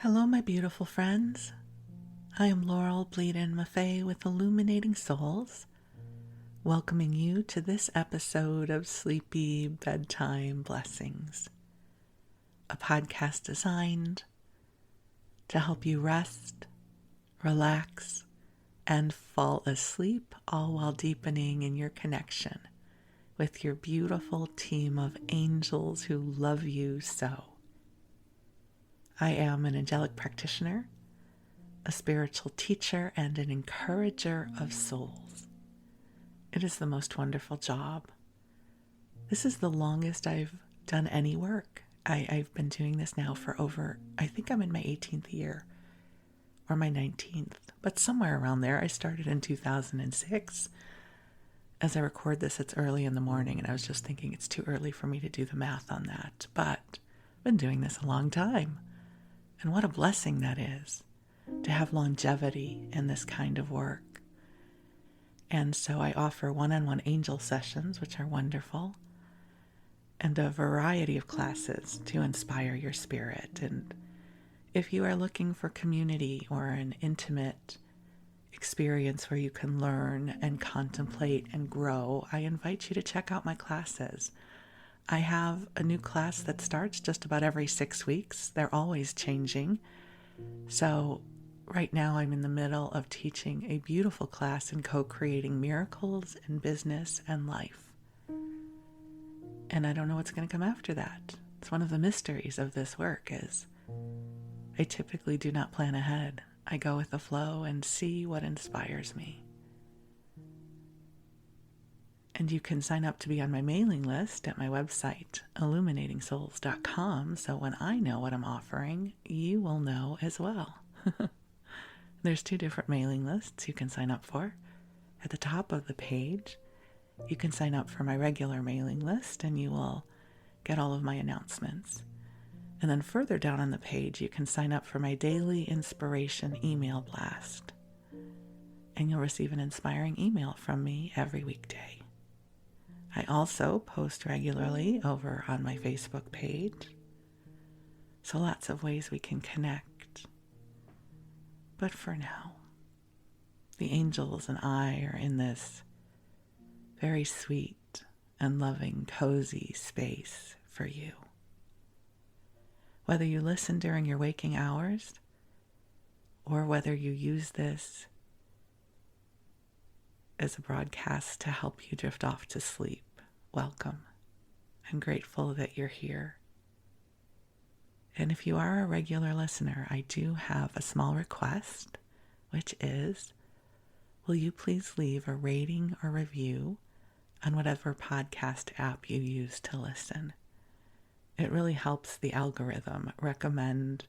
Hello, my beautiful friends. I am Laurel Bleadon-Maffei with Illuminating Souls, welcoming you to this episode of Sleepy Bedtime Blessings, a podcast designed to help you rest, relax, and fall asleep, all while deepening in your connection with your beautiful team of angels who love you so. I am an angelic practitioner, a spiritual teacher, and an encourager of souls. It is the most wonderful job. This is the longest I've done any work. I've been doing this now for I think I'm in my 18th year, or my 19th, but somewhere around there. I started in 2006. As I record this, it's early in the morning, and I was just thinking it's too early for me to do the math on that, but I've been doing this a long time. And what a blessing that is, to have longevity in this kind of work. And so I offer one-on-one angel sessions, which are wonderful, and a variety of classes to inspire your spirit. And if you are looking for community or an intimate experience where you can learn and contemplate and grow, I invite you to check out my classes. I have a new class that starts just about every 6 weeks. They're always changing. So right now I'm in the middle of teaching a beautiful class in co-creating miracles in business and life. And I don't know what's going to come after that. It's one of the mysteries of this work is I typically do not plan ahead. I go with the flow and see what inspires me. And you can sign up to be on my mailing list at my website, illuminatingSouls.com, so when I know what I'm offering, you will know as well. There's 2 different mailing lists you can sign up for. At the top of the page, you can sign up for my regular mailing list, and you will get all of my announcements. And then further down on the page, you can sign up for my daily inspiration email blast. And you'll receive an inspiring email from me every weekday. I also post regularly over on my Facebook page. So lots of ways we can connect. But for now, the angels and I are in this very sweet and loving, cozy space for you. Whether you listen during your waking hours, or whether you use this as a broadcast to help you drift off to sleep, welcome. I'm grateful that you're here. And if you are a regular listener, I do have a small request, which is, will you please leave a rating or review on whatever podcast app you use to listen? It really helps the algorithm recommend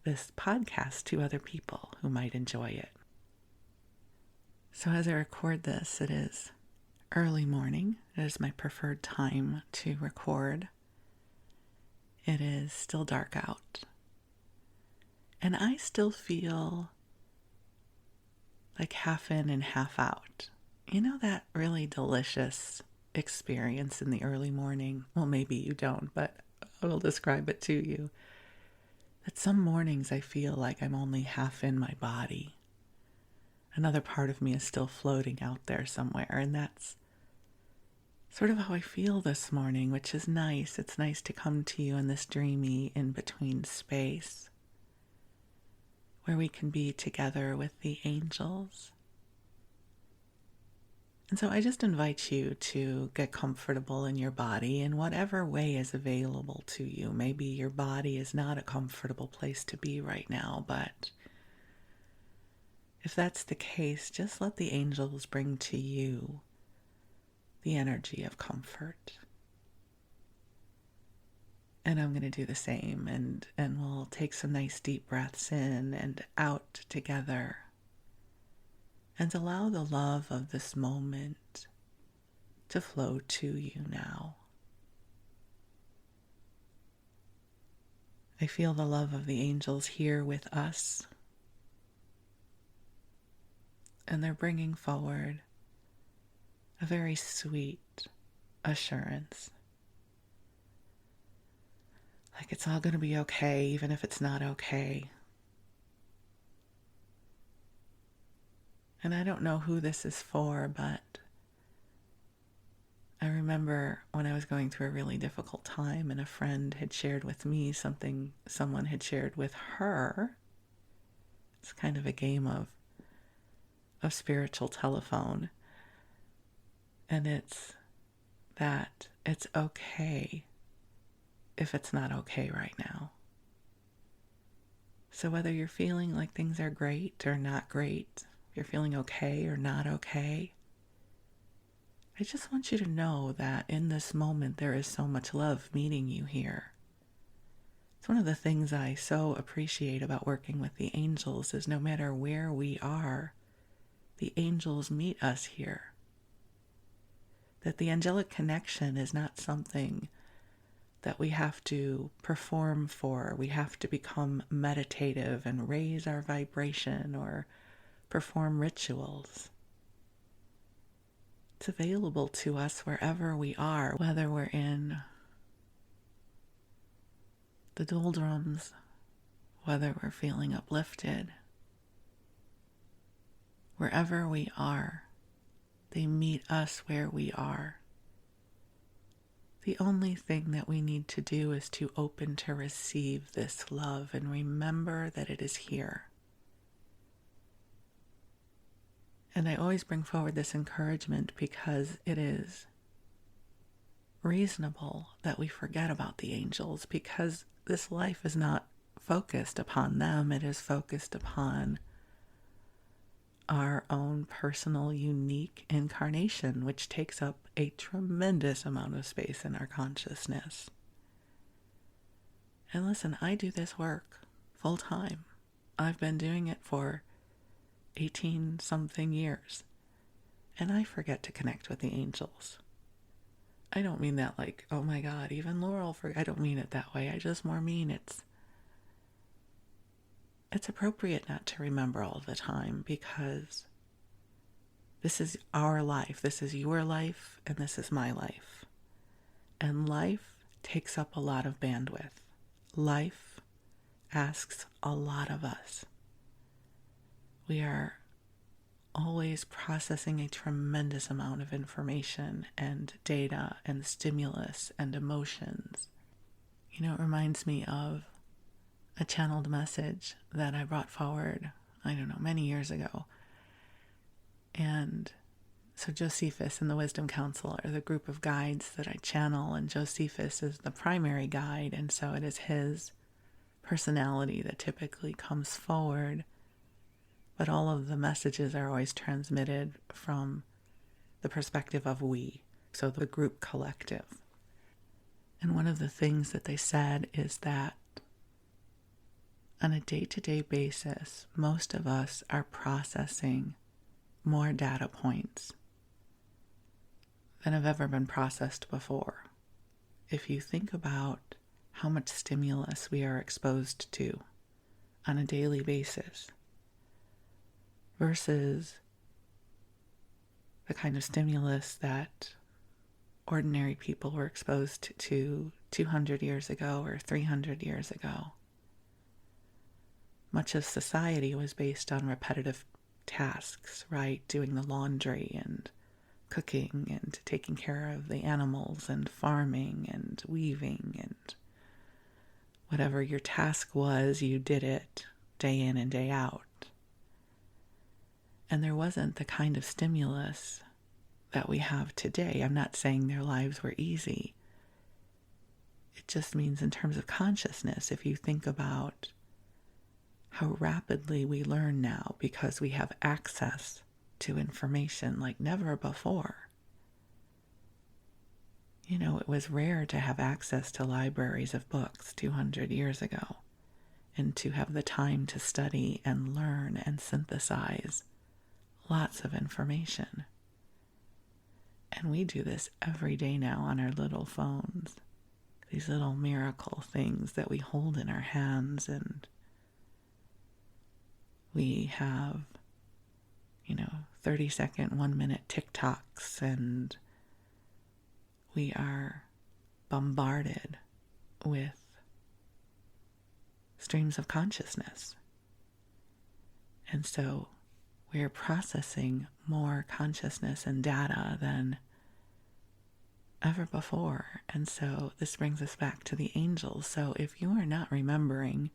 this podcast to other people who might enjoy it. So as I record this, it is early morning. It is my preferred time to record. It is still dark out. And I still feel like half in and half out. You know that really delicious experience in the early morning? Well, maybe you don't, but I will describe it to you. That some mornings I feel like I'm only half in my body. Another part of me is still floating out there somewhere, and that's sort of how I feel this morning, which is nice. It's nice to come to you in this dreamy in-between space where we can be together with the angels. And so I just invite you to get comfortable in your body in whatever way is available to you. Maybe your body is not a comfortable place to be right now, but if that's the case, just let the angels bring to you the energy of comfort. And I'm going to do the same, and we'll take some nice deep breaths in and out together. And allow the love of this moment to flow to you now. I feel the love of the angels here with us. And they're bringing forward a very sweet assurance. Like it's all going to be okay, even if it's not okay. And I don't know who this is for, but I remember when I was going through a really difficult time and a friend had shared with me something someone had shared with her. It's kind of a game of spiritual telephone. And it's that it's okay if it's not okay right now. So whether you're feeling like things are great or not great, if you're feeling okay or not okay, I just want you to know that in this moment there is so much love meeting you here. It's one of the things I so appreciate about working with the angels is no matter where we are, the angels meet us here. That the angelic connection is not something that we have to perform for. We have to become meditative and raise our vibration or perform rituals. It's available to us wherever we are, whether we're in the doldrums, whether we're feeling uplifted. Wherever we are, they meet us where we are. The only thing that we need to do is to open to receive this love and remember that it is here. And I always bring forward this encouragement because it is reasonable that we forget about the angels, because this life is not focused upon them. It is focused upon our own personal, unique incarnation, which takes up a tremendous amount of space in our consciousness. And listen, I do this work full time. I've been doing it for 18-something years, and I forget to connect with the angels. I don't mean that like, oh my God, even Laurel, I don't mean it that way. I just more mean it's appropriate not to remember all the time, because this is our life, this is your life, and this is my life. And life takes up a lot of bandwidth. Life asks a lot of us. We are always processing a tremendous amount of information and data and stimulus and emotions. You know, it reminds me of a channeled message that I brought forward, many years ago. And so Josephus and the Wisdom Council are the group of guides that I channel, and Josephus is the primary guide, and so it is his personality that typically comes forward. But all of the messages are always transmitted from the perspective of we, so the group collective. And one of the things that they said is that on a day-to-day basis, most of us are processing more data points than have ever been processed before. If you think about how much stimulus we are exposed to on a daily basis versus the kind of stimulus that ordinary people were exposed to 200 years ago or 300 years ago. Much of society was based on repetitive tasks, right? Doing the laundry and cooking and taking care of the animals and farming and weaving, and whatever your task was, you did it day in and day out. And there wasn't the kind of stimulus that we have today. I'm not saying their lives were easy. It just means in terms of consciousness, if you think about how rapidly we learn now because we have access to information like never before. You know, it was rare to have access to libraries of books 200 years ago, and to have the time to study and learn and synthesize lots of information. And we do this every day now on our little phones. These little miracle things that we hold in our hands, and we have, 30-second, 1-minute TikToks, and we are bombarded with streams of consciousness. And so we're processing more consciousness and data than ever before. And so this brings us back to the angels. So if you are not remembering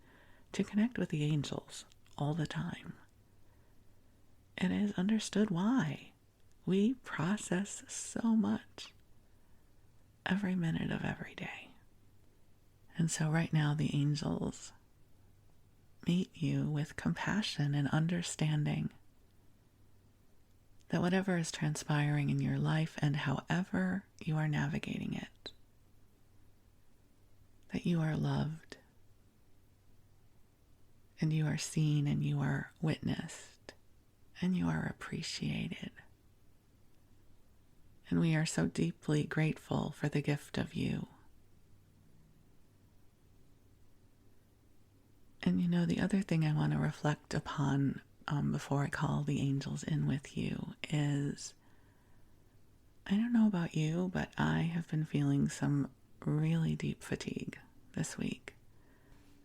to connect with the angels all the time, it is understood why. We process so much every minute of every day. And so right now the angels meet you with compassion and understanding that whatever is transpiring in your life and however you are navigating it, that you are loved and you are seen and you are witnessed and you are appreciated. And we are so deeply grateful for the gift of you. And you know, the other thing I want to reflect upon before I call the angels in with you is, I don't know about you, but I have been feeling some really deep fatigue this week.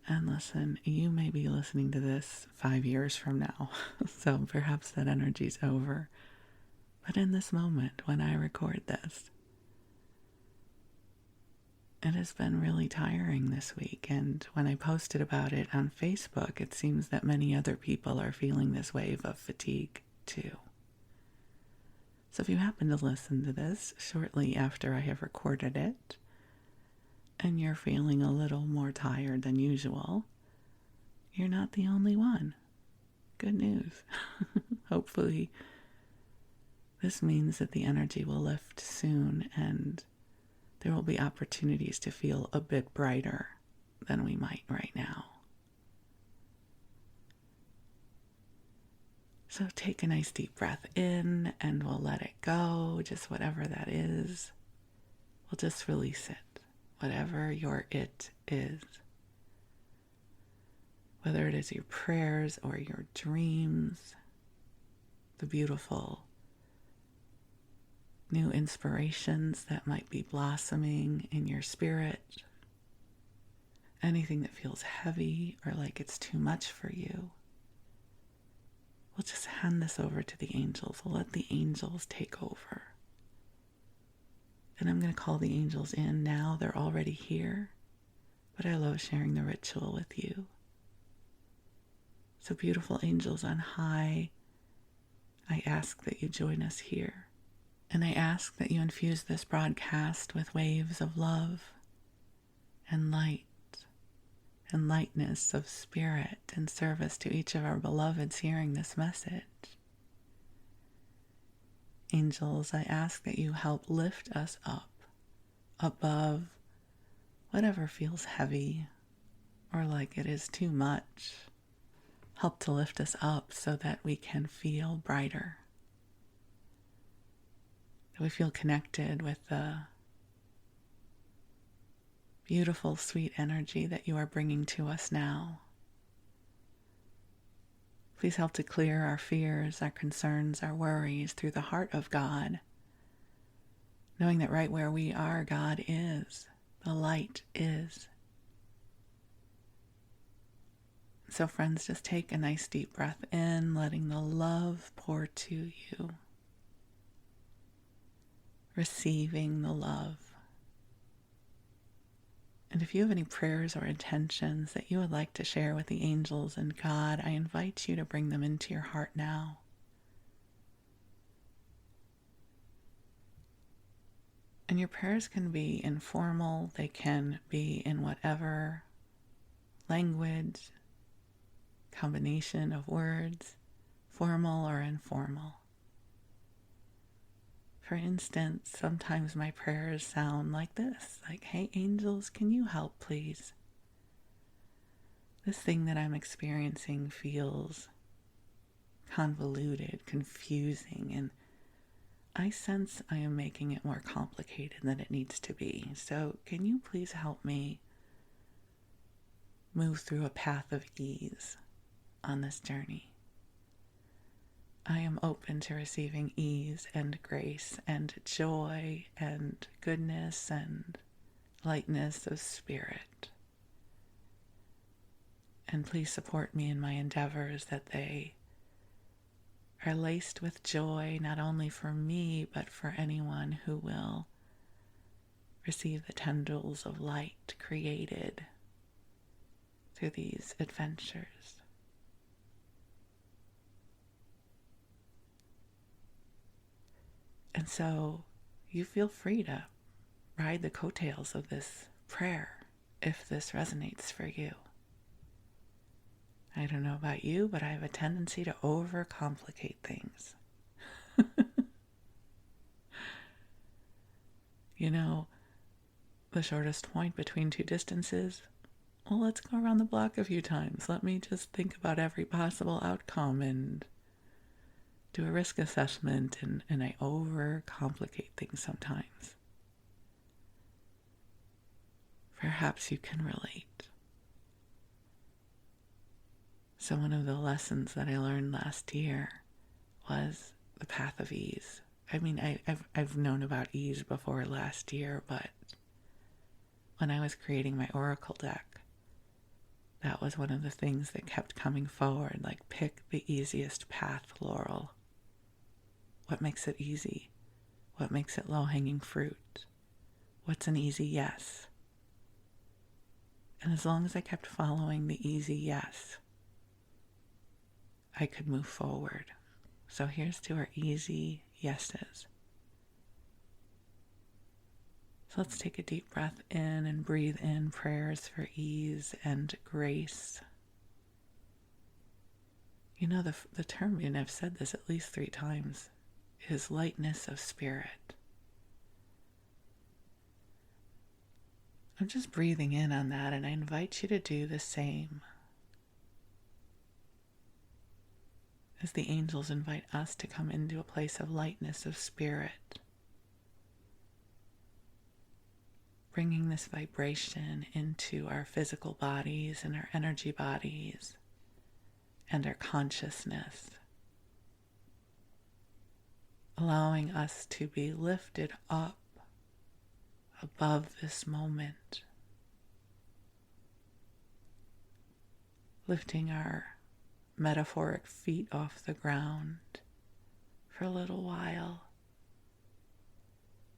And listen, you may be listening to this 5 years from now, so perhaps that energy's over. But in this moment, when I record this, it has been really tiring this week, and when I posted about it on Facebook, it seems that many other people are feeling this wave of fatigue too. So if you happen to listen to this shortly after I have recorded it, and you're feeling a little more tired than usual, you're not the only one. Good news. Hopefully, this means that the energy will lift soon, and there will be opportunities to feel a bit brighter than we might right now. So take a nice deep breath in and we'll let it go, just whatever that is. We'll just release it, whatever your it is. Whether it is your prayers or your dreams, the beautiful new inspirations that might be blossoming in your spirit, anything that feels heavy or like it's too much for you. We'll just hand this over to the angels. We'll let the angels take over. And I'm going to call the angels in now. They're already here, but I love sharing the ritual with you. So beautiful angels on high, I ask that you join us here. And I ask that you infuse this broadcast with waves of love and light and lightness of spirit and service to each of our beloveds hearing this message. Angels, I ask that you help lift us up above whatever feels heavy or like it is too much. Help to lift us up so that we can feel brighter. That we feel connected with the beautiful, sweet energy that you are bringing to us now. Please help to clear our fears, our concerns, our worries through the heart of God, knowing that right where we are, God is, the light is. So friends, just take a nice deep breath in, letting the love pour to you. Receiving the love. And if you have any prayers or intentions that you would like to share with the angels and God, I invite you to bring them into your heart now. And your prayers can be informal, they can be in whatever language, combination of words, formal or informal. For instance, sometimes my prayers sound like this, like, hey angels, can you help please? This thing that I'm experiencing feels convoluted, confusing, and I sense I am making it more complicated than it needs to be. So can you please help me move through a path of ease on this journey? I am open to receiving ease and grace and joy and goodness and lightness of spirit. And please support me in my endeavors that they are laced with joy, not only for me, but for anyone who will receive the tendrils of light created through these adventures. And so you feel free to ride the coattails of this prayer if this resonates for you. I don't know about you, but I have a tendency to overcomplicate things. You know, the shortest point between two distances? Well, let's go around the block a few times. Let me just think about every possible outcome and do a risk assessment, and I overcomplicate things sometimes. Perhaps you can relate. So one of the lessons that I learned last year was the path of ease. I mean, I've known about ease before last year, but when I was creating my oracle deck, that was one of the things that kept coming forward, like pick the easiest path, Laurel. What makes it easy? What makes it low-hanging fruit? What's an easy yes? And as long as I kept following the easy yes, I could move forward. So here's to our easy yeses. So let's take a deep breath in and breathe in prayers for ease and grace. You know, the term, and I've said this at least 3 times, is lightness of spirit. I'm just breathing in on that, and I invite you to do the same. As the angels invite us to come into a place of lightness of spirit, bringing this vibration into our physical bodies and our energy bodies and our consciousness, allowing us to be lifted up above this moment, lifting our metaphoric feet off the ground for a little while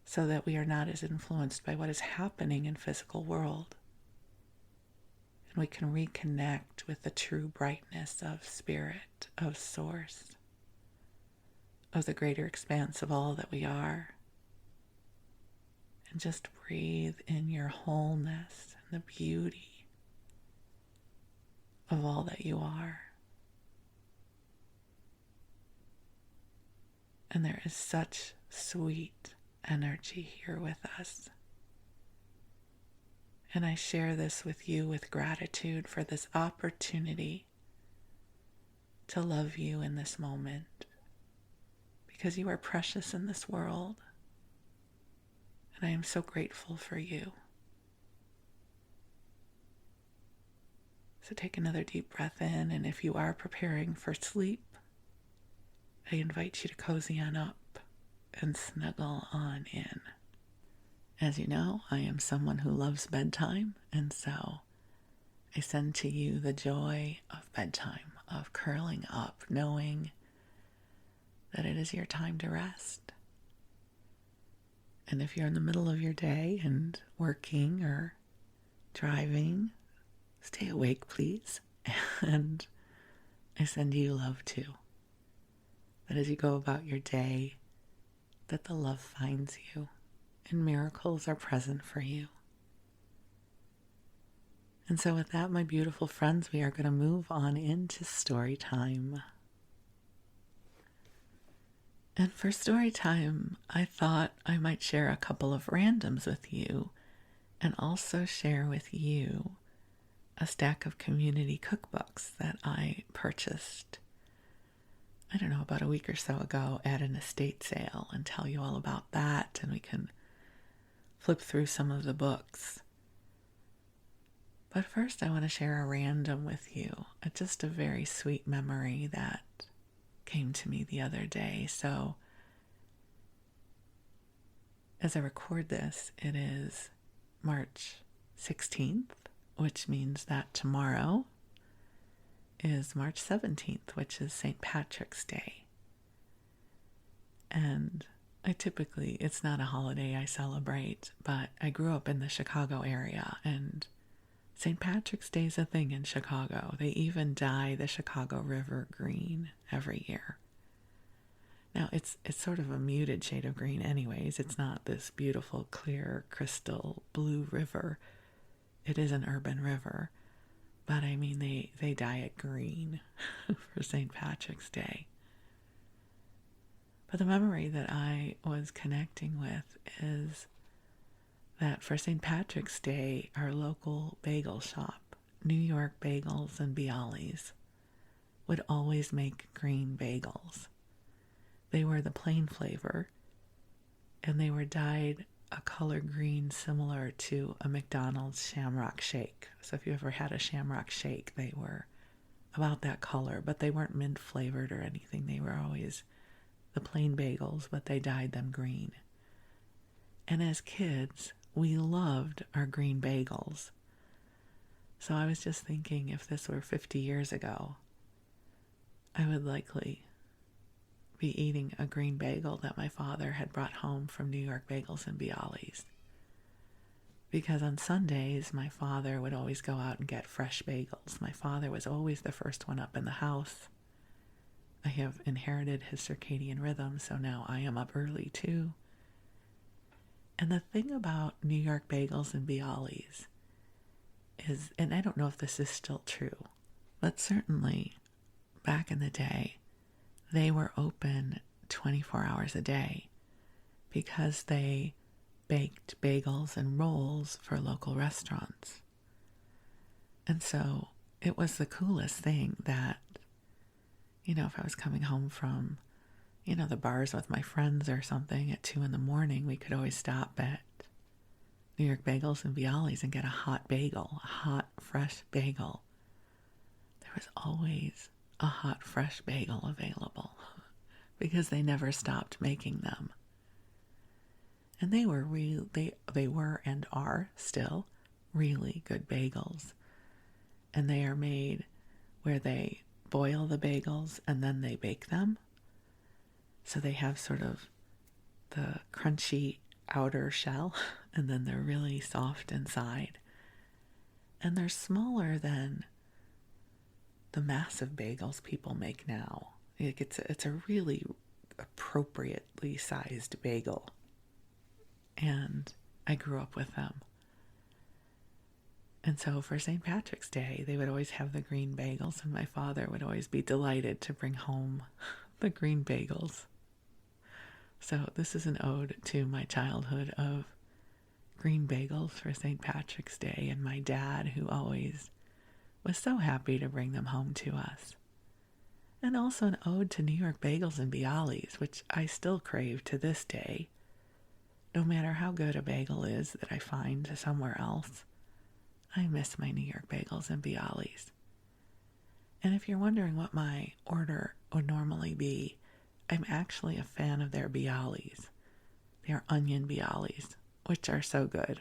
so that we are not as influenced by what is happening in physical world, and we can reconnect with the true brightness of spirit, of source, of the greater expanse of all that we are. And just breathe in your wholeness and the beauty of all that you are. And there is such sweet energy here with us. And I share this with you with gratitude for this opportunity to love you in this moment, because you are precious in this world. And I am so grateful for you. So take another deep breath in, and if you are preparing for sleep, I invite you to cozy on up and snuggle on in. As you know, I am someone who loves bedtime, and so I send to you the joy of bedtime, of curling up, knowing that it is your time to rest. And if you're in the middle of your day and working or driving, stay awake, please. And I send you love too. That as you go about your day, that the love finds you and miracles are present for you. And so with that, my beautiful friends, we are going to move on into story time. And for story time, I thought I might share a couple of randoms with you and also share with you a stack of community cookbooks that I purchased, I don't know, about a week or so ago at an estate sale, and tell you all about that, and we can flip through some of the books. But first I want to share a random with you, just a very sweet memory that came to me the other day. So as I record this, it is March 16th, which means that tomorrow is March 17th, which is St. Patrick's Day. And it's not a holiday I celebrate, but I grew up in the Chicago area, and St. Patrick's Day is a thing in Chicago. They even dye the Chicago River green every year. Now, it's sort of a muted shade of green anyways. It's not this beautiful, clear, crystal blue river. It is an urban river. But I mean, they dye it green for St. Patrick's Day. But the memory that I was connecting with is that for St. Patrick's Day, our local bagel shop, York Bagels Bialy, would always make green bagels. They were the plain flavor, and they were dyed a color green similar to a McDonald's Shamrock Shake. So if you ever had a Shamrock Shake, they were about that color, but they weren't mint flavored or anything. They were always the plain bagels, but they dyed them green. And as kids, we loved our green bagels. So I was just thinking, if this were 50 years ago, I would likely be eating a green bagel that my father had brought home from York Bagels Bialy. Because on Sundays, my father would always go out and get fresh bagels. My father was always the first one up in the house. I have inherited his circadian rhythm, so now I am up early too. And the thing about York Bagels Bialy is, and I don't know if this is still true, but certainly back in the day, they were open 24 hours a day because they baked bagels and rolls for local restaurants. And so it was the coolest thing that, if I was coming home from, the bars with my friends or something at 2 a.m, we could always stop at York Bagels Bialy and get a hot bagel, a hot, fresh bagel. There was always a hot, fresh bagel available because they never stopped making them. And they were they were and are still really good bagels. And they are made where they boil the bagels and then they bake them. So they have sort of the crunchy outer shell and then they're really soft inside. And they're smaller than the massive bagels people make now. It's a really appropriately sized bagel. And I grew up with them. And so for St. Patrick's Day, they would always have the green bagels, and my father would always be delighted to bring home the green bagels. So this is an ode to my childhood of green bagels for St. Patrick's Day, and my dad, who always was so happy to bring them home to us. And also an ode to York Bagels Bialy, which I still crave to this day. No matter how good a bagel is that I find somewhere else, I miss my York Bagels Bialy. And if you're wondering what my order would normally be, I'm actually a fan of their Bialys. They are onion Bialys, which are so good.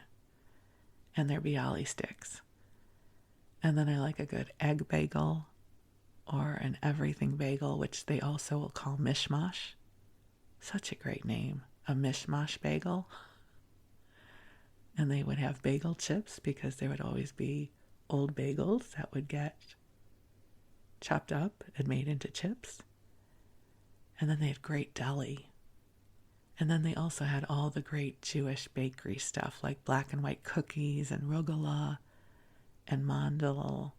And their Bialy sticks. And then I like a good egg bagel or an everything bagel, which they also will call mishmash. Such a great name, a mishmash bagel. And they would have bagel chips because there would always be old bagels that would get chopped up and made into chips. And then they had great deli. And then they also had all the great Jewish bakery stuff like black and white cookies and rugula and mandel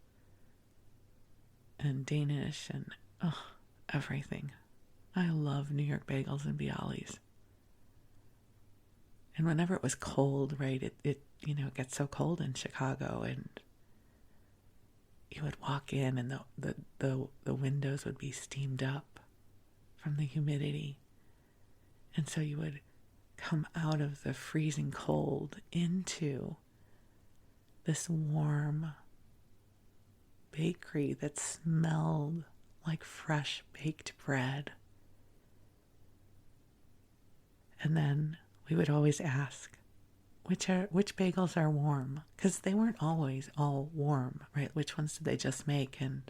and Danish and everything. I love York Bagels Bialy. And whenever it was cold, right, it gets so cold in Chicago, and you would walk in and the windows would be steamed up from the humidity. And so you would come out of the freezing cold into this warm bakery that smelled like fresh baked bread. And then we would always ask, which bagels are warm? Because they weren't always all warm, right? Which ones did they just make? And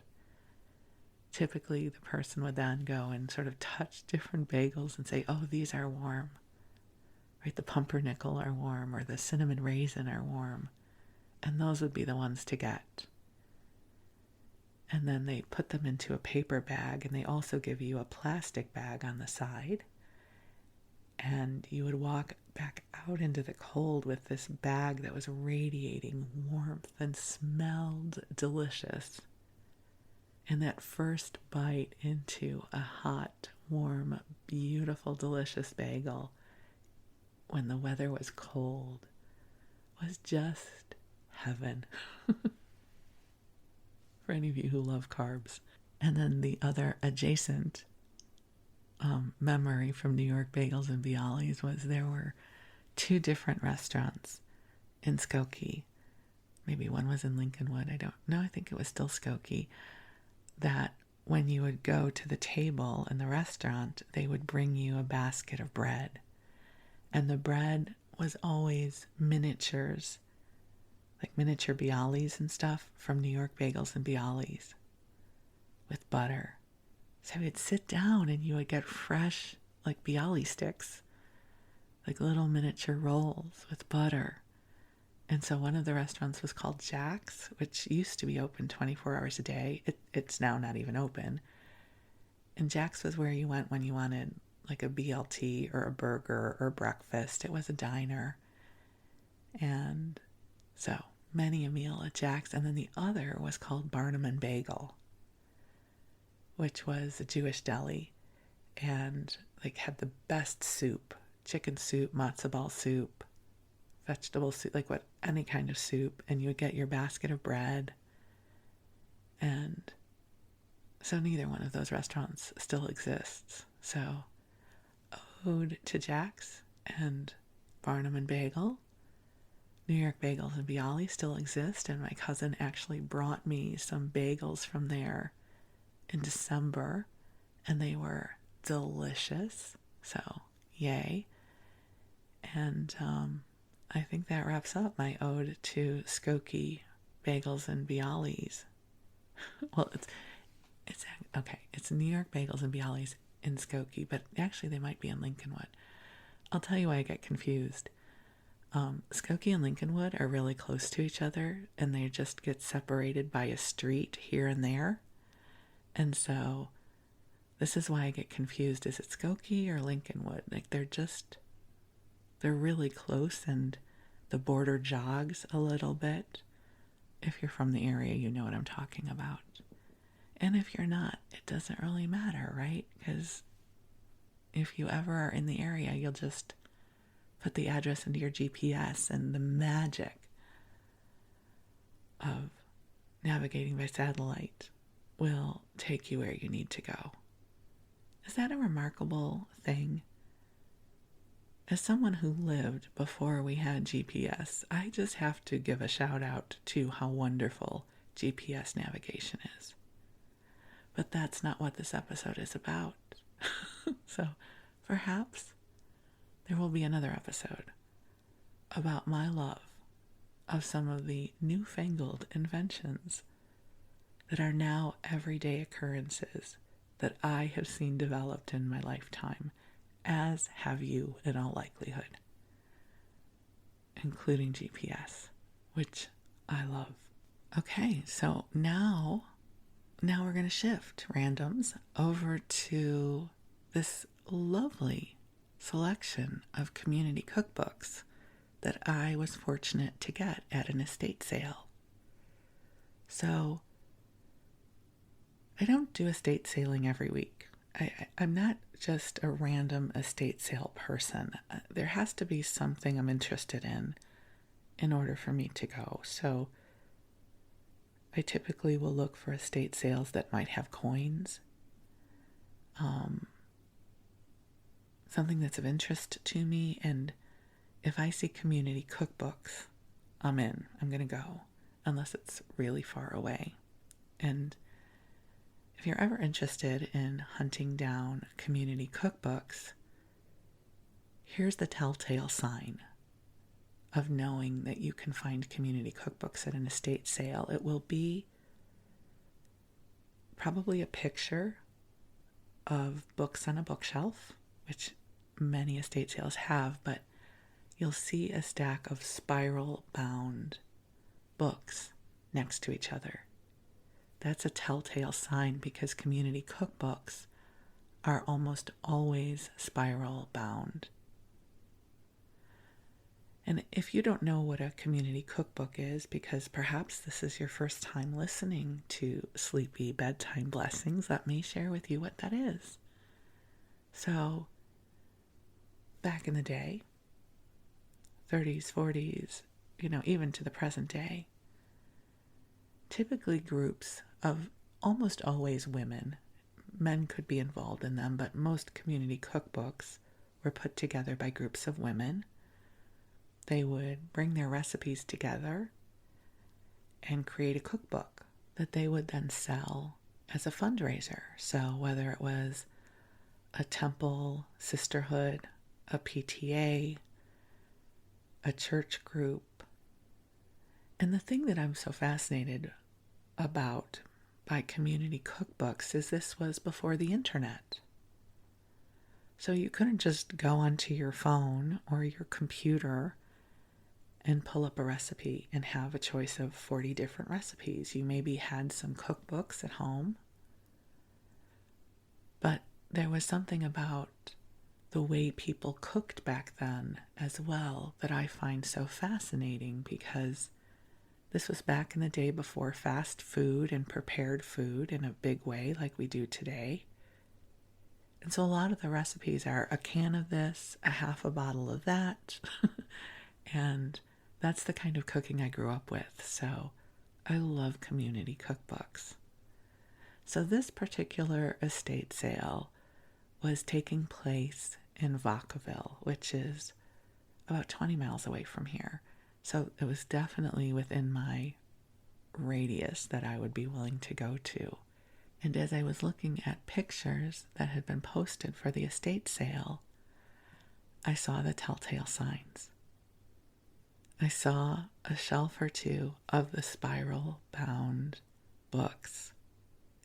typically the person would then go and sort of touch different bagels and say, oh, these are warm, right? The pumpernickel are warm, or the cinnamon raisin are warm. And those would be the ones to get. And then they put them into a paper bag, and they also give you a plastic bag on the side. And you would walk back out into the cold with this bag that was radiating warmth and smelled delicious. And that first bite into a hot, warm, beautiful, delicious bagel when the weather was cold was just heaven. For any of you who love carbs. And then the other adjacent memory from New York Bagels and Bialy's was there were 2 different restaurants in Skokie. Maybe one was in Lincolnwood. I don't know. I think it was still Skokie. That when you would go to the table in the restaurant, they would bring you a basket of bread. And the bread was always miniatures, like miniature Bialys and stuff from New York Bagels and Bialy's with butter. So you'd sit down and you would get fresh, like Bialy sticks, like little miniature rolls with butter. And so one of the restaurants was called Jack's, which used to be open 24 hours a day. It's now not even open. And Jack's was where you went when you wanted like a BLT or a burger or breakfast. It was a diner. And so many a meal at Jack's. And then the other was called Barnum and Bagel, which was a Jewish deli, and like had the best soup, chicken soup, matzo ball soup, vegetable soup, like any kind of soup, and you would get your basket of bread. And so neither one of those restaurants still exists. So ode to Jack's and Barnum and Bagel. New York Bagels and Bialy still exist, and my cousin actually brought me some bagels from there in December, and they were delicious. So yay. And I think that wraps up my ode to Skokie Bagels and Bialy's. Well, it's okay. It's New York Bagels and Bialy's in Skokie, but actually they might be in Lincolnwood. I'll tell you why I get confused. Skokie and Lincolnwood are really close to each other, and they just get separated by a street here and there. And so this is why I get confused. Is it Skokie or Lincolnwood? Like they're really close, and the border jogs a little bit. If you're from the area, you know what I'm talking about. And if you're not, it doesn't really matter, right? Because if you ever are in the area, you'll just put the address into your GPS, and the magic of navigating by satellite will take you where you need to go. Is that a remarkable thing? As someone who lived before we had GPS, I just have to give a shout out to how wonderful GPS navigation is. But that's not what this episode is about. So perhaps there will be another episode about my love of some of the newfangled inventions that are now everyday occurrences that I have seen developed in my lifetime, as have you in all likelihood, including GPS, which I love. Okay, so now we're going to shift randoms over to this lovely selection of community cookbooks that I was fortunate to get at an estate sale. So I don't do estate sailing every week. I'm not just a random estate sale person. There has to be something I'm interested in order for me to go. So I typically will look for estate sales that might have coins, something that's of interest to me. And if I see community cookbooks, I'm in. I'm going to go, unless it's really far away. And if you're ever interested in hunting down community cookbooks, here's the telltale sign of knowing that you can find community cookbooks at an estate sale. It will be probably a picture of books on a bookshelf, which many estate sales have, but you'll see a stack of spiral-bound books next to each other. That's a telltale sign because community cookbooks are almost always spiral-bound. And if you don't know what a community cookbook is, because perhaps this is your first time listening to Sleepy Bedtime Blessings, let me share with you what that is. So, back in the day, 30s, 40s, even to the present day, typically groups of almost always women, men could be involved in them, but most community cookbooks were put together by groups of women. They would bring their recipes together and create a cookbook that they would then sell as a fundraiser. So whether it was a temple sisterhood, a PTA, a church group. And the thing that I'm so fascinated about by community cookbooks is this was before the internet. So you couldn't just go onto your phone or your computer and pull up a recipe and have a choice of 40 different recipes. You maybe had some cookbooks at home, but there was something about the way people cooked back then as well that I find so fascinating, because this was back in the day before fast food and prepared food in a big way like we do today. And so a lot of the recipes are a can of this, a half a bottle of that, and that's the kind of cooking I grew up with. So I love community cookbooks. So this particular estate sale was taking place in Vacaville, which is about 20 miles away from here. So it was definitely within my radius that I would be willing to go to. And as I was looking at pictures that had been posted for the estate sale, I saw the telltale signs. I saw a shelf or two of the spiral-bound books,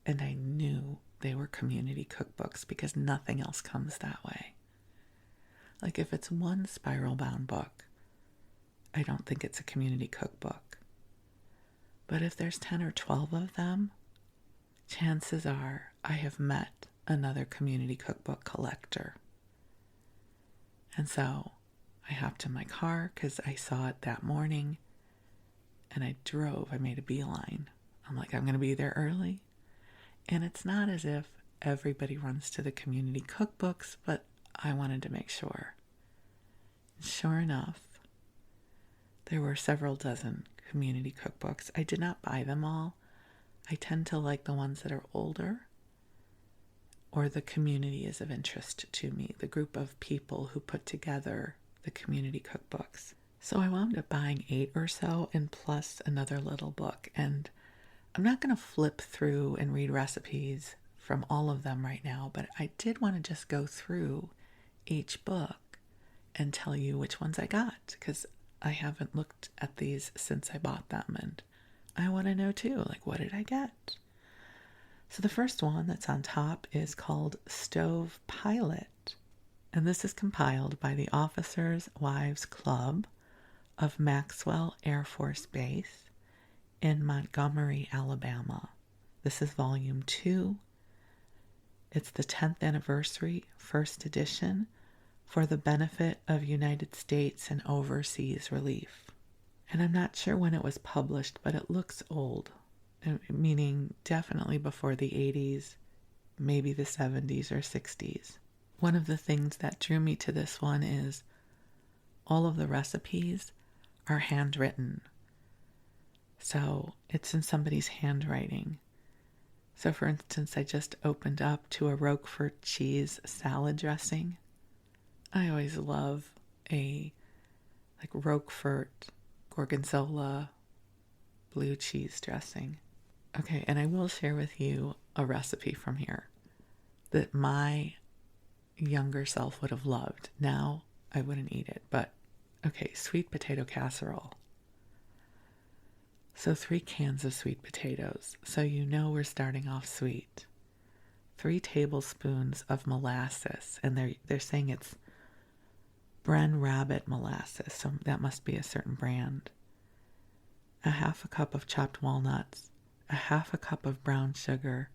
and I knew they were community cookbooks because nothing else comes that way. Like if it's one spiral-bound book, I don't think it's a community cookbook. But if there's 10 or 12 of them, chances are I have met another community cookbook collector. And so I hopped in my car because I saw it that morning, and I made a beeline. I'm like, I'm going to be there early. And it's not as if everybody runs to the community cookbooks, but I wanted to make sure. Sure enough, there were several dozen community cookbooks. I did not buy them all. I tend to like the ones that are older, or the community is of interest to me, the group of people who put together the community cookbooks. So I wound up buying 8 or so, and plus another little book. And I'm not going to flip through and read recipes from all of them right now, but I did want to just go through each book and tell you which ones I got, because I haven't looked at these since I bought them, and I want to know too, like, what did I get? So the first one that's on top is called Stove Pilot. And this is compiled by the Officers' Wives Club of Maxwell Air Force Base in Montgomery, Alabama. This is volume 2. It's the 10th anniversary, first edition, for the benefit of United States and overseas relief. And I'm not sure when it was published, but it looks old, meaning definitely before the 80s, maybe the 70s or 60s. One of the things that drew me to this one is all of the recipes are handwritten. So it's in somebody's handwriting. So for instance, I just opened up to a Roquefort cheese salad dressing. I always love a Roquefort gorgonzola blue cheese dressing. Okay, and I will share with you a recipe from here that my younger self would have loved. Now I wouldn't eat it, but okay, sweet potato casserole. So 3 cans of sweet potatoes. So you know we're starting off sweet. 3 tablespoons of molasses, and they're saying it's Bren Rabbit molasses, so that must be a certain brand. A half a cup of chopped walnuts, a half a cup of brown sugar,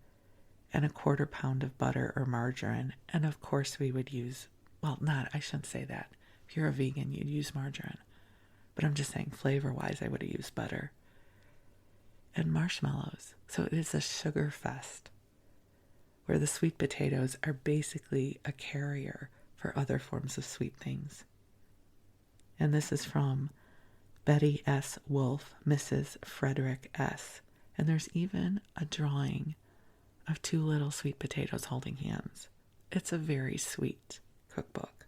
and a 1/4 pound of butter or margarine. And of course we would use, I shouldn't say that. If you're a vegan, you'd use margarine. But I'm just saying, flavor-wise, I would have used butter. And marshmallows. So it is a sugar fest, where the sweet potatoes are basically a carrier for other forms of sweet things. And this is from Betty S. Wolfe, Mrs. Frederick S. And there's even a drawing of 2 little sweet potatoes holding hands. It's a very sweet cookbook.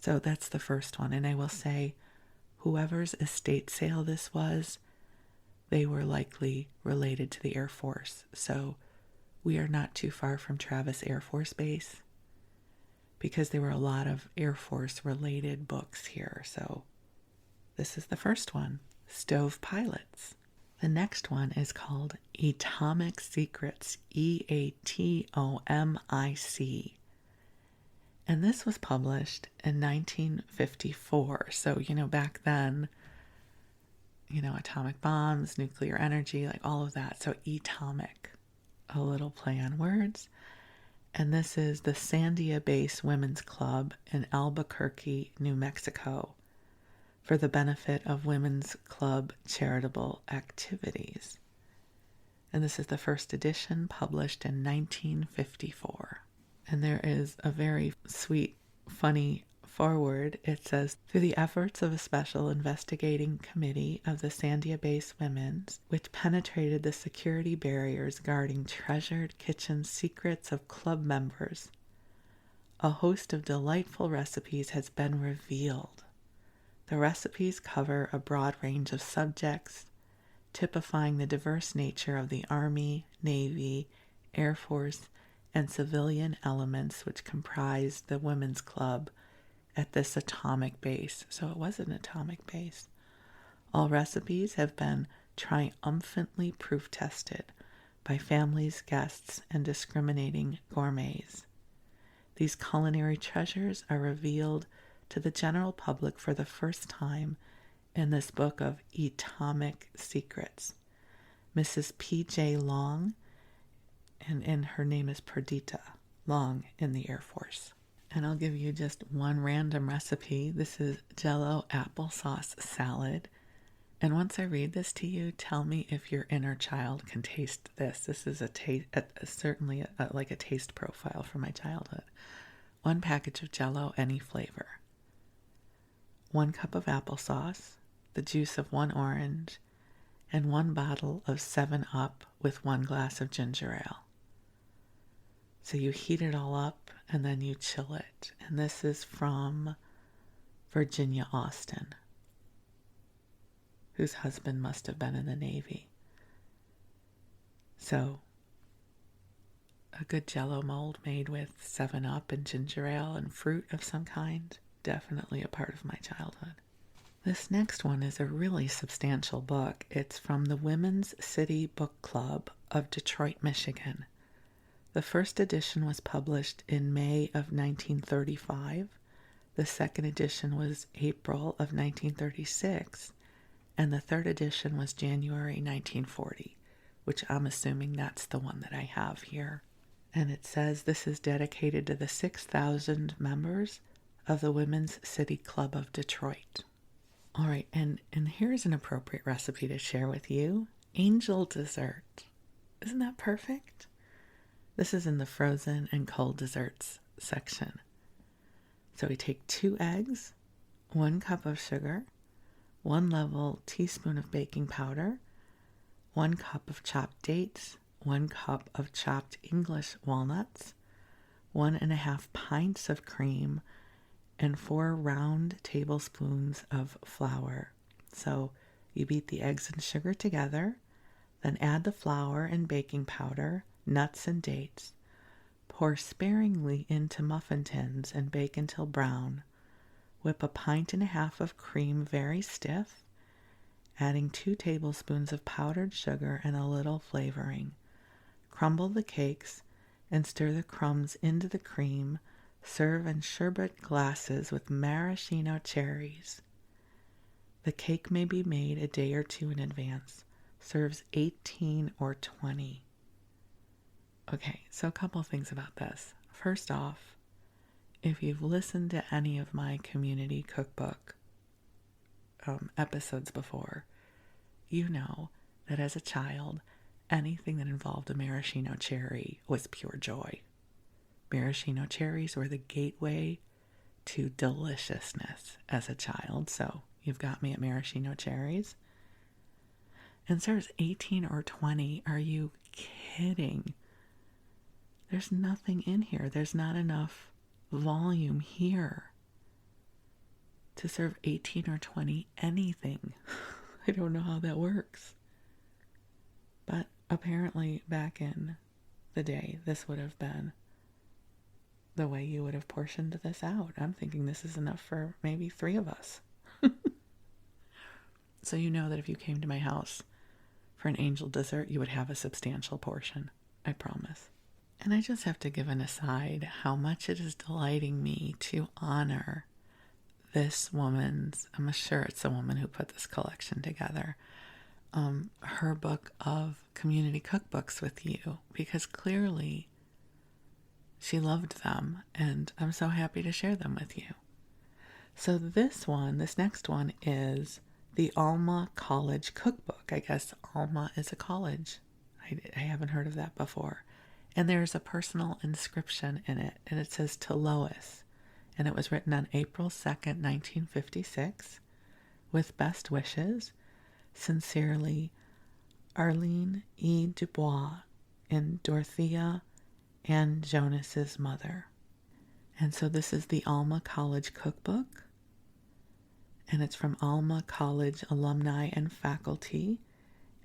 So that's the first one. And I will say, whoever's estate sale this was, they were likely related to the Air Force. So we are not too far from Travis Air Force Base, because there were a lot of Air Force related books here. So this is the first one, Stove Pilots. The next one is called Atomic Secrets, Eatomic. And this was published in 1954. So, back then, atomic bombs, nuclear energy, like all of that. So atomic, a little play on words. And this is the Sandia Base Women's Club in Albuquerque, New Mexico, for the benefit of Women's Club charitable activities. And this is the first edition, published in 1954. And there is a very sweet, funny foreword. It says, through the efforts of a special investigating committee of the Sandia Base Women's, which penetrated the security barriers guarding treasured kitchen secrets of club members, a host of delightful recipes has been revealed. The recipes cover a broad range of subjects, typifying the diverse nature of the Army, Navy, Air Force, and civilian elements which comprise the Women's Club at this atomic base. So it was an atomic base. All recipes have been triumphantly proof tested by families, guests, and discriminating gourmets. These culinary treasures are revealed to the general public for the first time in this book of Atomic Secrets. Mrs. P.J. Long, and her name is Perdita Long in the Air Force. And I'll give you just one random recipe. This is Jell-O applesauce salad. And once I read this to you, tell me if your inner child can taste this. This is certainly like a taste profile from my childhood. 1 package of Jell-O, any flavor. 1 cup of applesauce, the juice of 1 orange, and 1 bottle of 7-Up with 1 glass of ginger ale. So you heat it all up and then you chill it. And this is from Virginia Austin, whose husband must have been in the Navy. So a good Jell-O mold made with 7-Up and ginger ale and fruit of some kind, definitely a part of my childhood. This next one is a really substantial book. It's from the Women's City Book Club of Detroit, Michigan. The first edition was published in May of 1935. The second edition was April of 1936. And the third edition was January 1940, which I'm assuming that's the one that I have here. And it says this is dedicated to the 6,000 members of the Women's City Club of Detroit. All right, and here's an appropriate recipe to share with you. Angel dessert. Isn't that perfect? This is in the frozen and cold desserts section. So we take 2 eggs, 1 cup of sugar, 1 level teaspoon of baking powder, 1 cup of chopped dates, 1 cup of chopped English walnuts, 1.5 pints of cream, and 4 round tablespoons of flour. So you beat the eggs and sugar together, then add the flour and baking powder, nuts and dates. Pour sparingly into muffin tins and bake until brown. Whip 1.5 pints of cream very stiff. adding 2 tablespoons of powdered sugar and a little flavoring. Crumble the cakes and stir the crumbs into the cream. Serve in sherbet glasses with maraschino cherries. The cake may be made a day or 2 in advance. Serves 18 or 20. Okay, so a couple things about this. First off, if you've listened to any of my community cookbook episodes before, you know that as a child, anything that involved a maraschino cherry was pure joy. Maraschino cherries were the gateway to deliciousness as a child, so you've got me at maraschino cherries. And serves 18 or 20. Are you kidding? There's nothing in here. There's not enough volume here to serve 18 or 20 anything. I don't know how that works. But apparently back in the day, this would have been the way you would have portioned this out. I'm thinking this is enough for maybe 3 of us. So you know that if you came to my house for an angel dessert, you would have a substantial portion. I promise. And I just have to give an aside how much it is delighting me to honor this woman's, I'm sure it's the woman who put this collection together, her book of community cookbooks with you, because clearly she loved them, and I'm so happy to share them with you. So this next one is the Alma College Cookbook. I guess Alma is a college. I haven't heard of that before. And there's a personal inscription in it, and it says to Lois. And it was written on April 2nd, 1956, with best wishes. Sincerely, Arlene E. Dubois and Dorothea Ann Jonas's mother. And so this is the Alma College Cookbook, and it's from Alma College alumni and faculty,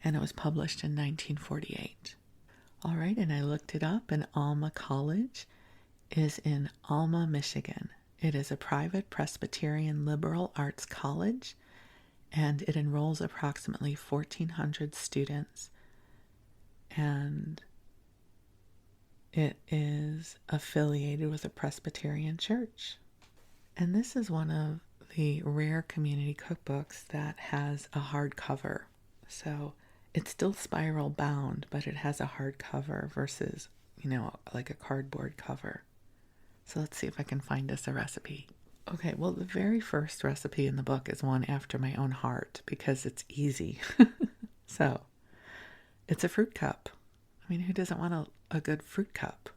and it was published in 1948. All right, and I looked it up, and Alma College is in Alma, Michigan. It is a private Presbyterian liberal arts college, and it enrolls approximately 1,400 students, and it is affiliated with a Presbyterian church. And this is one of the rare community cookbooks that has a hardcover. So it's still spiral bound, but it has a hardcover versus, like a cardboard cover. So let's see if I can find us a recipe. Okay, well, the very first recipe in the book is one after my own heart because it's easy. So it's a fruit cup. I mean, who doesn't want a good fruit cup?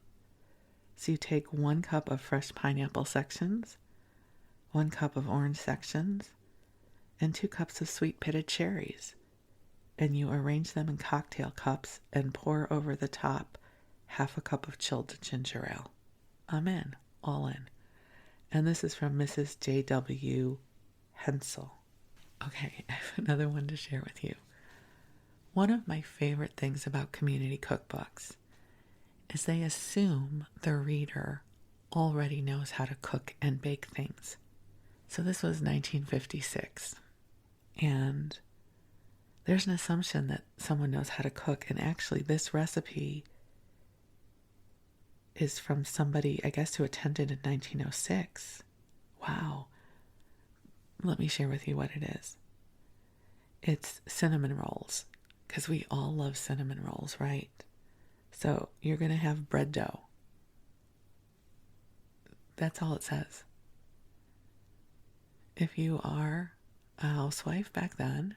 So you take 1 cup of fresh pineapple sections, 1 cup of orange sections, and 2 cups of sweet pitted cherries. And you arrange them in cocktail cups and pour over the top 1/2 cup of chilled ginger ale. I'm in, all in. And this is from Mrs. J.W. Hensel. Okay, I have another one to share with you. One of my favorite things about community cookbooks is they assume the reader already knows how to cook and bake things. So this was 1956, and there's an assumption that someone knows how to cook, and actually this recipe is from somebody, I guess, who attended in 1906. Wow. Let me share with you what it is. It's cinnamon rolls, because we all love cinnamon rolls, right? So you're going to have bread dough. That's all it says. If you are a housewife back then,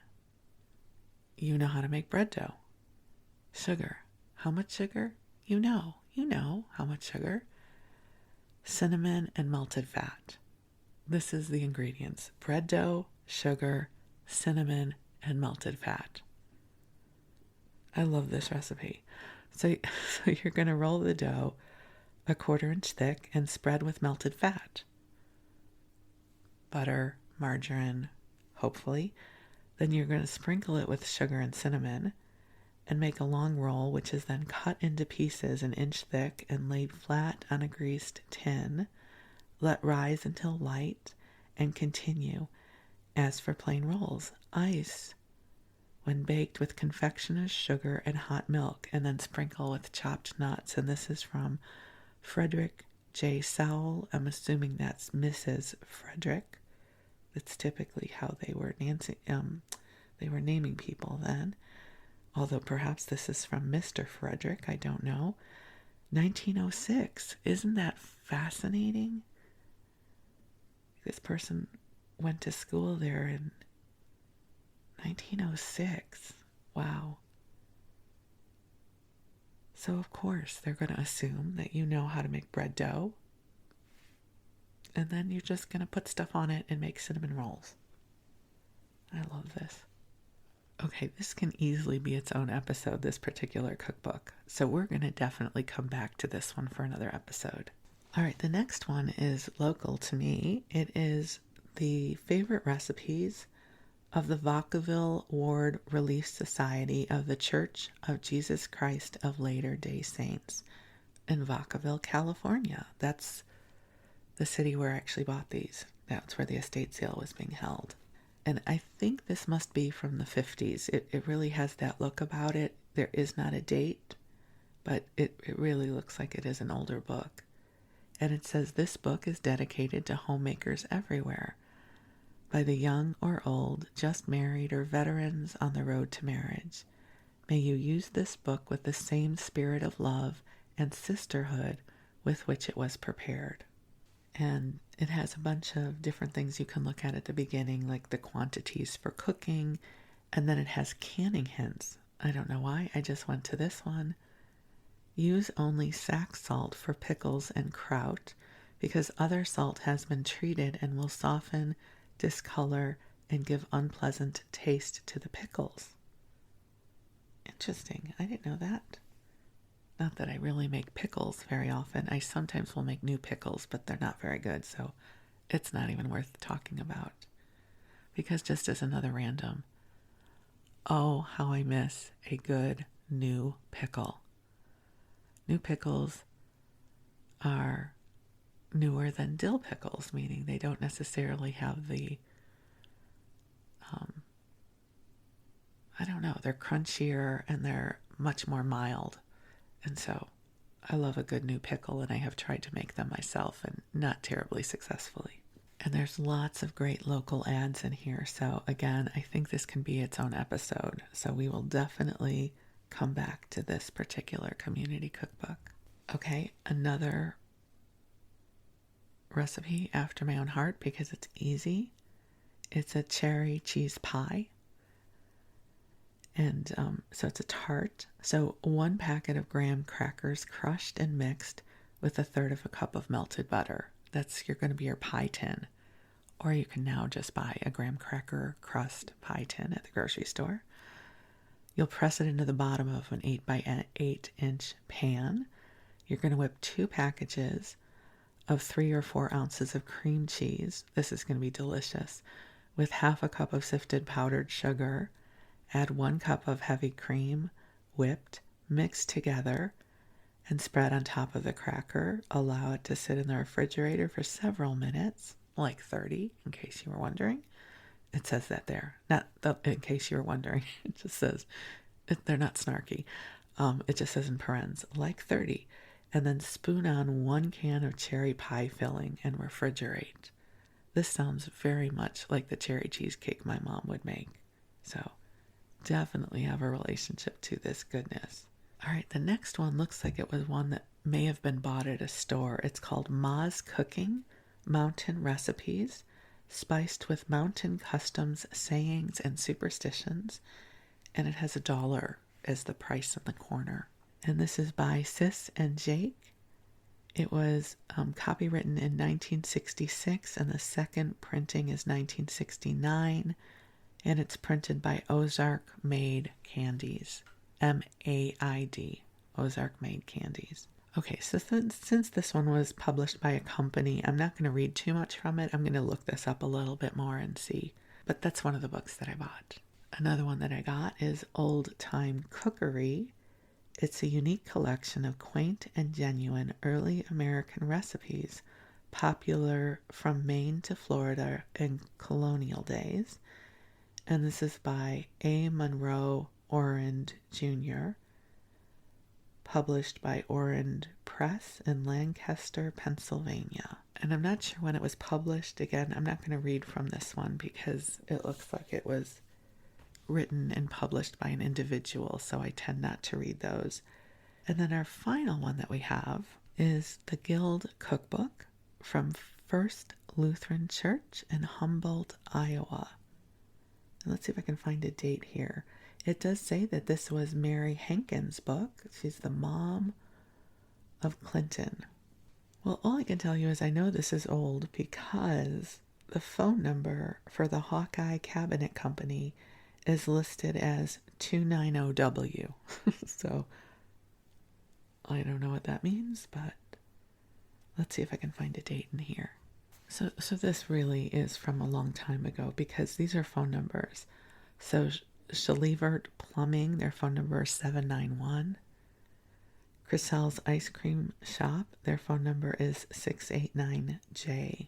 you know how to make bread dough. Sugar. How much sugar? You know how much sugar. Cinnamon and melted fat. This is the ingredients. Bread dough, sugar, cinnamon, and melted fat. I love this recipe. So you're going to roll the dough 1/4 inch thick and spread with melted fat. Butter, margarine, hopefully. Then you're going to sprinkle it with sugar and cinnamon and make a long roll, which is then cut into pieces 1 inch thick and laid flat on a greased tin. Let rise until light and continue. As for plain rolls, ice when baked with confectioner's sugar and hot milk, and then sprinkle with chopped nuts. And this is from Frederick J. Sowell. I'm assuming that's Mrs. Frederick. That's typically how they were naming people then. Although perhaps this is from Mr. Frederick, I don't know. 1906. Isn't that fascinating? This person went to school there in 1906. Wow. So of course they're going to assume that you know how to make bread dough. And then you're just going to put stuff on it and make cinnamon rolls. I love this. Okay, this can easily be its own episode, this particular cookbook. So we're going to definitely come back to this one for another episode. All right, the next one is local to me. It is the favorite recipes of the Vacaville Ward Relief Society of the Church of Jesus Christ of Latter-day Saints in Vacaville, California. That's the city where I actually bought these. That's where the estate sale was being held. And I think this must be from the 50s. It really has that look about it. There is not a date, but it really looks like it is an older book. And it says, this book is dedicated to homemakers everywhere, by the young or old, just married, or veterans on the road to marriage. May you use this book with the same spirit of love and sisterhood with which it was prepared. And it has a bunch of different things you can look at the beginning, like the quantities for cooking, and then it has canning hints. I don't know why, I just went to this one. Use only sack salt for pickles and kraut, because other salt has been treated and will soften, discolor, and give unpleasant taste to the pickles. Interesting. I didn't know that. Not that I really make pickles very often. I sometimes will make new pickles, but they're not very good, so it's not even worth talking about. Because just as another random, oh, how I miss a good new pickle. New pickles are newer than dill pickles, meaning they don't necessarily have the, they're crunchier and they're much more mild. And so I love a good new pickle, and I have tried to make them myself and not terribly successfully. And there's lots of great local ads in here. So again, I think this can be its own episode. So we will definitely come back to this particular community cookbook. Okay, another recipe after my own heart because it's easy. It's a cherry cheese pie. And so it's a tart. So 1 packet of graham crackers crushed and mixed with 1/3 cup of melted butter. That's going to be your pie tin. Or you can now just buy a graham cracker crust pie tin at the grocery store. You'll press it into the bottom of an 8 by 8 inch pan. You're going to whip 2 packages of 3 or 4 ounces of cream cheese. This is going to be delicious. With 1/2 cup of sifted powdered sugar. Add 1 cup of heavy cream, whipped, mixed together, and spread on top of the cracker. Allow it to sit in the refrigerator for several minutes, like 30, in case you were wondering. It says that there. Not in case you were wondering. It just says, they're not snarky. It just says in parens, like 30. And then spoon on 1 can of cherry pie filling and refrigerate. This sounds very much like the cherry cheesecake my mom would make. So definitely have a relationship to this goodness. All right, the next one looks like it was one that may have been bought at a store. It's called Ma's Cooking, Mountain Recipes, spiced with mountain customs, sayings, and superstitions. And it has $1 as the price in the corner. And this is by Sis and Jake. It was copywritten in 1966, and the second printing is 1969. And it's printed by Ozark Made Candies. M-A-I-D. Ozark Made Candies. Okay, so since this one was published by a company, I'm not going to read too much from it. I'm going to look this up a little bit more and see. But that's one of the books that I bought. Another one that I got is Old Time Cookery. It's a unique collection of quaint and genuine early American recipes, popular from Maine to Florida in colonial days. And this is by A. Monroe Orand Jr., published by Orand Press in Lancaster, Pennsylvania. And I'm not sure when it was published. Again, I'm not going to read from this one because it looks like it was written and published by an individual, so I tend not to read those. And then our final one that we have is the Guild Cookbook from First Lutheran Church in Humboldt, Iowa. And let's see if I can find a date here. It does say that this was Mary Hankins' book. She's the mom of Clinton. Well, all I can tell you is I know this is old because the phone number for the Hawkeye Cabinet Company is listed as 290W. So I don't know what that means, but let's see if I can find a date in here. So this really is from a long time ago because these are phone numbers. So Shalivert Plumbing, their phone number is 791. Chriselle's Ice Cream Shop, their phone number is 689J.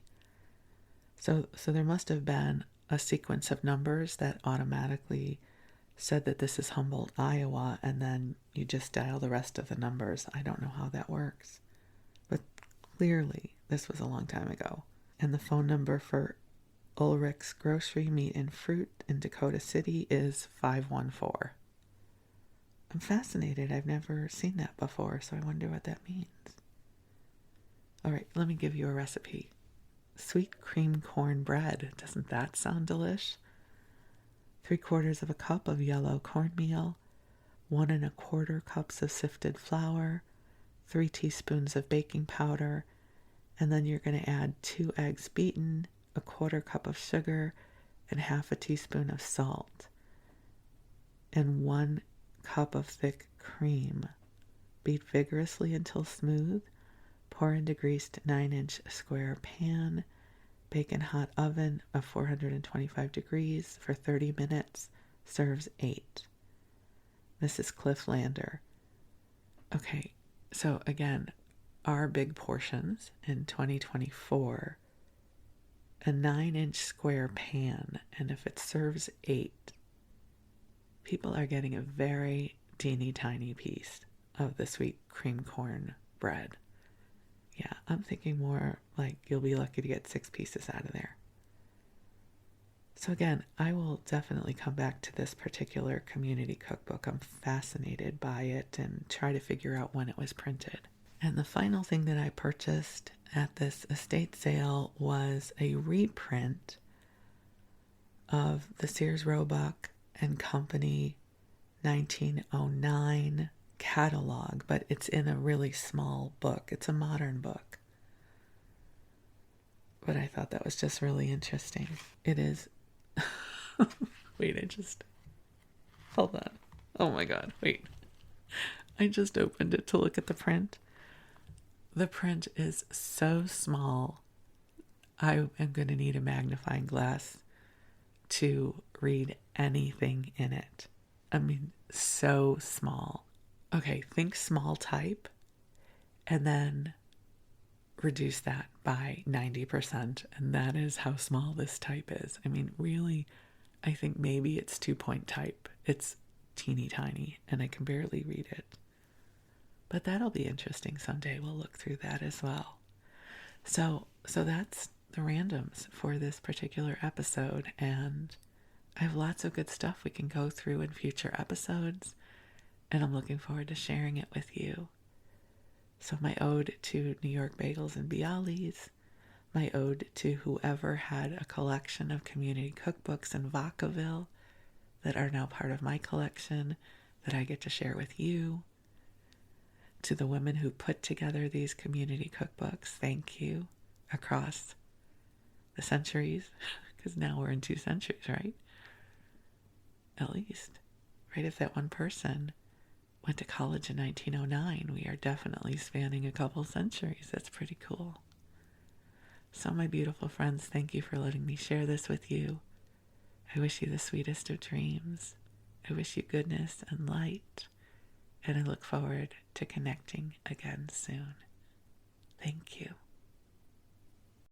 So there must have been a sequence of numbers that automatically said that this is Humboldt, Iowa, and then you just dial the rest of the numbers. I don't know how that works, but clearly this was a long time ago. And the phone number for Ulrich's Grocery, Meat and Fruit in Dakota City is 514. I'm fascinated. I've never seen that before, so I wonder what that means. All right, let me give you a recipe. Sweet cream corn bread. Doesn't that sound delish? 3/4 of a cup of yellow cornmeal, 1 1/4 cups of sifted flour, 3 teaspoons of baking powder, and then you're going to add 2 eggs beaten, 1/4 cup of sugar, and 1/2 teaspoon of salt, and 1 cup of thick cream. Beat vigorously until smooth. Pour into greased 9-inch square pan. Bake in hot oven of 425 degrees for 30 minutes. Serves 8. This is Cliff Lander. Okay, so again, our big portions in 2024, a 9-inch square pan, and if it serves 8, people are getting a very teeny tiny piece of the sweet cream corn bread. Yeah, I'm thinking more like you'll be lucky to get 6 pieces out of there. So again, I will definitely come back to this particular community cookbook. I'm fascinated by it and try to figure out when it was printed. And the final thing that I purchased at this estate sale was a reprint of the Sears Roebuck and Company 1909 catalog, but it's in a really small book. It's a modern book. But I thought that was just really interesting. It is... Wait, hold on. Oh my God, wait. I just opened it to look at the print. The print is so small. I am going to need a magnifying glass to read anything in it. I mean, so small. Okay, think small type and then reduce that by 90%. And that is how small this type is. I mean, really, I think maybe it's 2-point type. It's teeny tiny and I can barely read it. But that'll be interesting someday. We'll look through that as well. So that's the randoms for this particular episode. And I have lots of good stuff we can go through in future episodes. And I'm looking forward to sharing it with you. So my ode to New York Bagels and Bialys, my ode to whoever had a collection of community cookbooks in Vacaville that are now part of my collection that I get to share with you, to the women who put together these community cookbooks, thank you, across the centuries, because now we're in 2 centuries, right? At least, right? If that one person went to college in 1909, we are definitely spanning a couple centuries. That's pretty cool. So my beautiful friends, thank you for letting me share this with you. I wish you the sweetest of dreams. I wish you goodness and light. And I look forward to connecting again soon. Thank you.